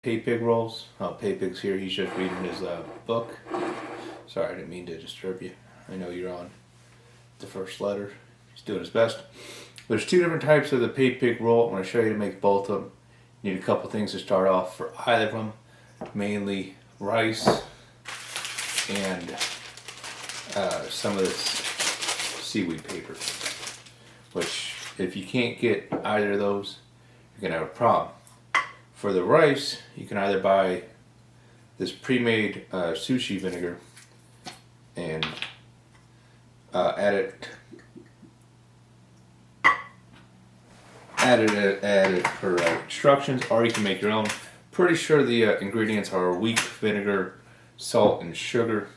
Paypig rolls. Oh, Paypig's here. He's just reading his book. Sorry, I didn't mean to disturb you. I know you're on the first letter. He's doing his best. There's two different types of the Paypig roll. I'm going to show you to make both of them. You need a couple things to start off for either of them. Mainly rice and some of this seaweed paper. Which, if you can't get either of those, you're going to have a problem. For the rice, you can either buy this pre-made sushi vinegar and add it per instructions, or you can make your own. Pretty sure the ingredients are weak vinegar, salt, and sugar.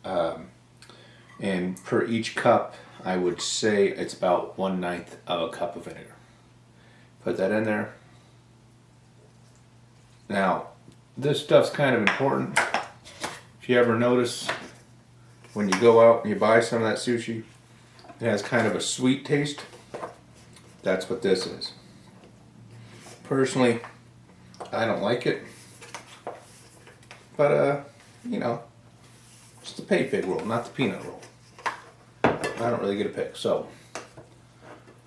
And per each cup, I would say it's about 1/9 of a cup of vinegar. Put that in there. Now, this stuff's kind of important. If you ever notice, when you go out and you buy some of that sushi, it has kind of a sweet taste. That's what this is. Personally, I don't like it. But, you know, it's the Paypig roll, not the peanut roll. I don't really get a pick. So,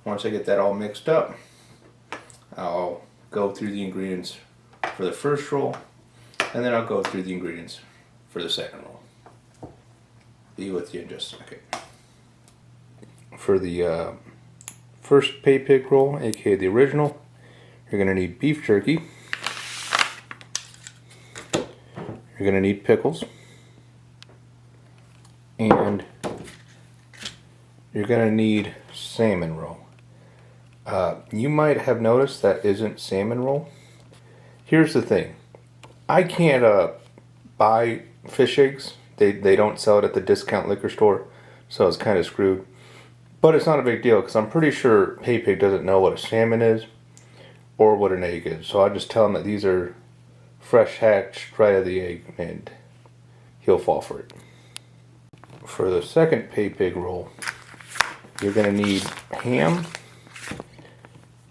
once I get that all mixed up, I'll go through the ingredients for the first roll, and then I'll go through the ingredients for the second roll. Be with you in just a second. For the first Paypig roll, aka the original, you're going to need beef jerky. You're going to need pickles. And you're going to need salmon roe. You might have noticed that isn't salmon roe. Here's the thing. I can't buy fish eggs. They don't sell it at the discount liquor store, so it's kind of screwed. But it's not a big deal because I'm pretty sure Paypig doesn't know what a salmon is or what an egg is. So I just tell him that these are fresh hatched right out of the egg, and he'll fall for it. For the second Paypig roll, you're going to need ham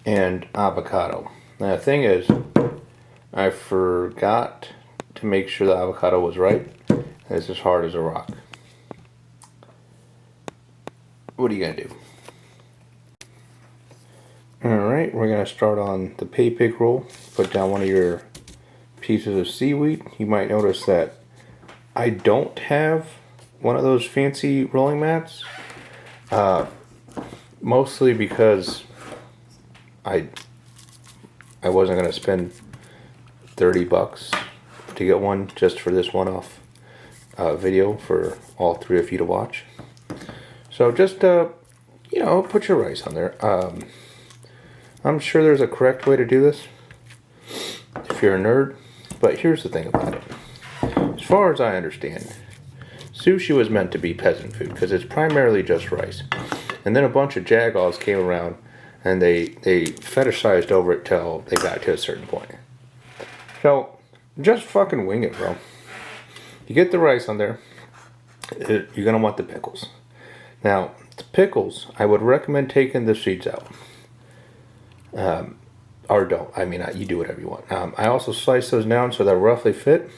and avocado. Now the thing is, I forgot to make sure the avocado was right. It's as hard as a rock. What are you going to do? Alright, we're going to start on the Paypig roll. Put down one of your pieces of seaweed. You might notice that I don't have one of those fancy rolling mats. Mostly because I wasn't going to spend $30 to get one just for this one-off video for all three of you to watch. So just you know, put your rice on there. I'm sure there's a correct way to do this if you're a nerd, but here's the thing about it. As far as I understand, sushi was meant to be peasant food because it's primarily just rice. And then a bunch of jagoffs came around and they fetishized over it till they got to a certain point. So, just fucking wing it, bro. You get the rice on there, you're going to want the pickles. Now, the pickles, I would recommend taking the seeds out. Or don't. I mean, you do whatever you want. I also slice those down so they roughly fit.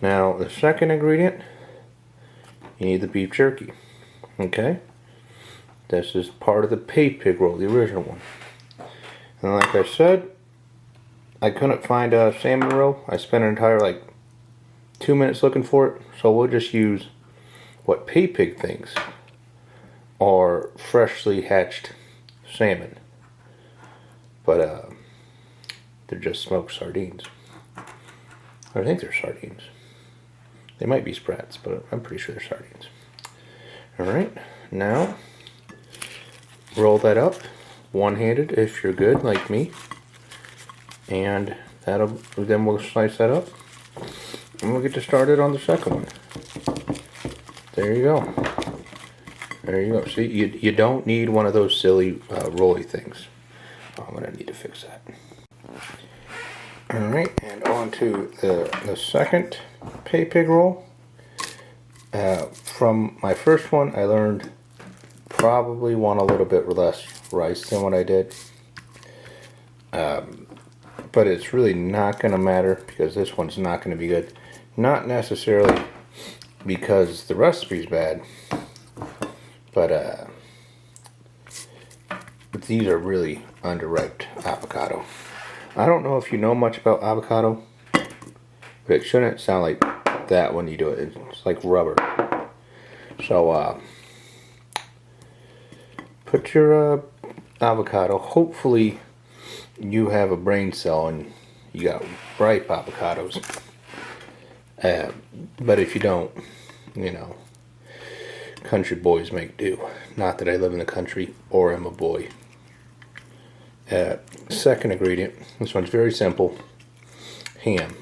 Now, the second ingredient, you need the beef jerky. Okay? This is part of the Paypig roll, the original one. And like I said, I couldn't find a salmon roe. I spent an entire 2 minutes looking for it. So we'll just use what Paypig thinks are freshly hatched salmon. But they're just smoked sardines. I think they're sardines. They might be sprats, but I'm pretty sure they're sardines. Alright, now roll that up one-handed if you're good like me, and then we'll slice that up and we'll get to started on the second one. There you go. There you go. See, you don't need one of those silly rolly things. I'm gonna need to fix that. Alright, and on to the second Paypig roll. From my first one, I learned probably want a little bit less rice than what I did. But but it's really not going to matter because this one's not going to be good. Not necessarily because the recipe's bad, but these are really underripe avocado. I don't know if you know much about avocado, but it shouldn't sound like that when you do it. It's like rubber. So put your avocado. Hopefully you have a brain cell and you got ripe avocados. But if you don't, you know, country boys make do. Not that I live in the country or am a boy. Second ingredient, this one's very simple, ham.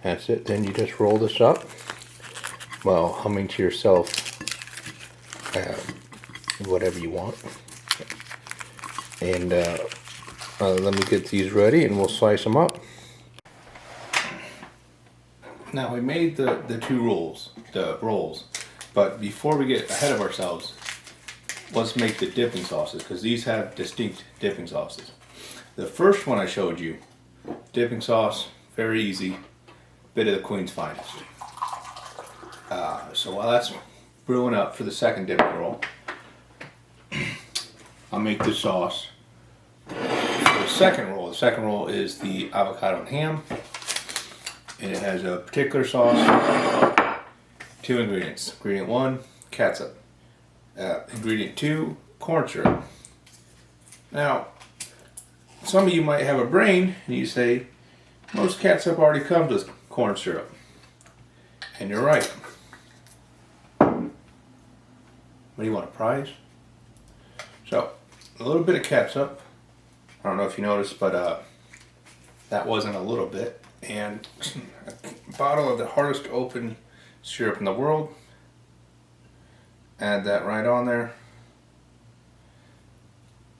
That's it. Then you just roll this up while humming to yourself whatever you want. And let me get these ready and we'll slice them up. Now we made the rolls, but before we get ahead of ourselves, let's make the dipping sauces, because these have distinct dipping sauces. The first one I showed you, dipping sauce, very easy, bit of the Queen's Finest. So while that's brewing up for the second dipping roll, I'll make the sauce for the second roll. The second roll is the avocado and ham, and it has a particular sauce, 2 ingredients. Ingredient 1, catsup. Ingredient 2, corn syrup. Now, some of you might have a brain and you say, most catsup already comes with corn syrup. And you're right. What do you want, a prize? So, a little bit of catsup. I don't know if you noticed, but that wasn't a little bit. And a bottle of the hardest to open syrup in the world. Add that right on there,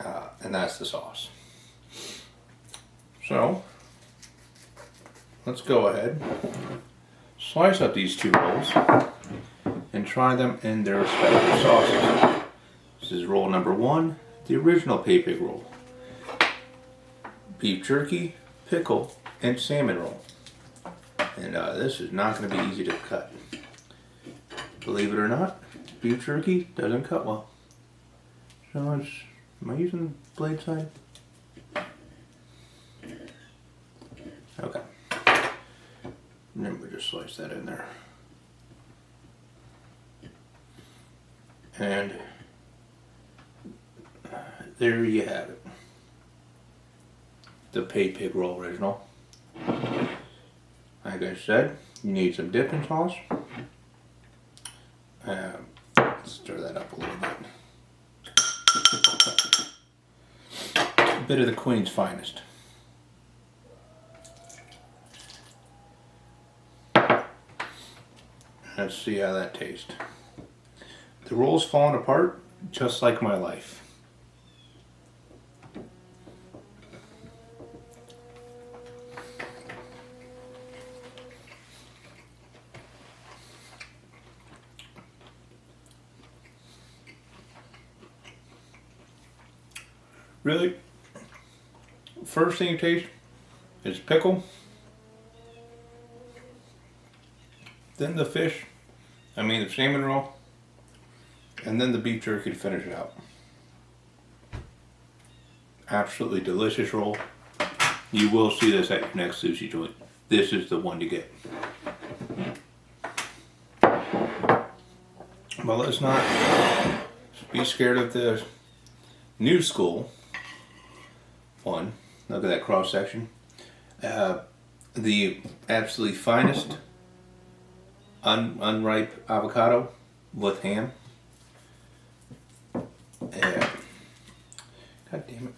and that's the sauce. So let's go ahead, slice up these 2 rolls and try them in their respective sauces. This is roll number 1, the original Paypig roll. Beef jerky, pickle, and salmon roll. And this is not going to be easy to cut. Believe it or not, beef jerky doesn't cut well. So am I using blade side? Okay. And then we just slice that in there. And there you have it. The Paypig roll original. Like I said, you need some dipping sauce. Stir that up a little bit. A bit of the Queen's Finest. Let's see how that tastes. The roll's falling apart just like my life. Really, first thing you taste is pickle, then the fish, the salmon roll, and then the beef jerky to finish it out. Absolutely delicious roll. You will see this at your next sushi joint. This is the one to get. But let's not be scared of the new school one. Look at that cross section. The absolutely finest unripe avocado with ham. God damn it.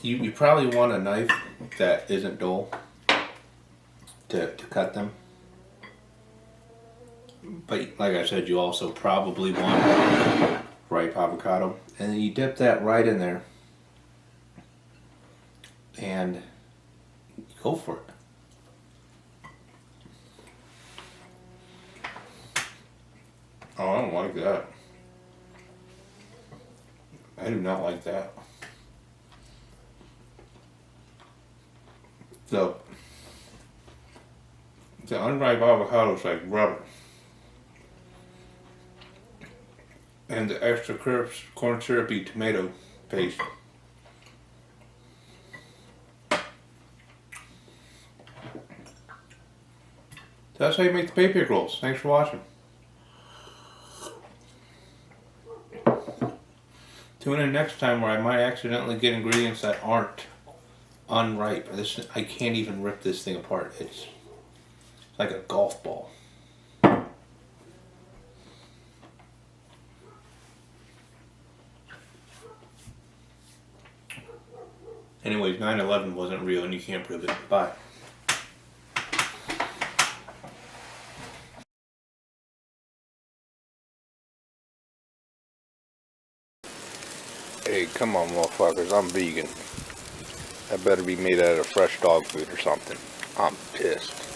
You probably want a knife that isn't dull to cut them. But like I said, you also probably want ripe avocado. And then you dip that right in there. And go for it. Oh, I don't like that. I do not like that. So, the unripe avocado is like rubber. And the extra corn syrupy tomato paste. That's how you make the Paypig rolls. Thanks for watching. Tune in next time where I might accidentally get ingredients that aren't unripe. I can't even rip this thing apart. It's like a golf ball. Anyways, 9/11 wasn't real and you can't prove it. Bye. Hey, come on, motherfuckers. I'm vegan. That better be made out of fresh dog food or something. I'm pissed.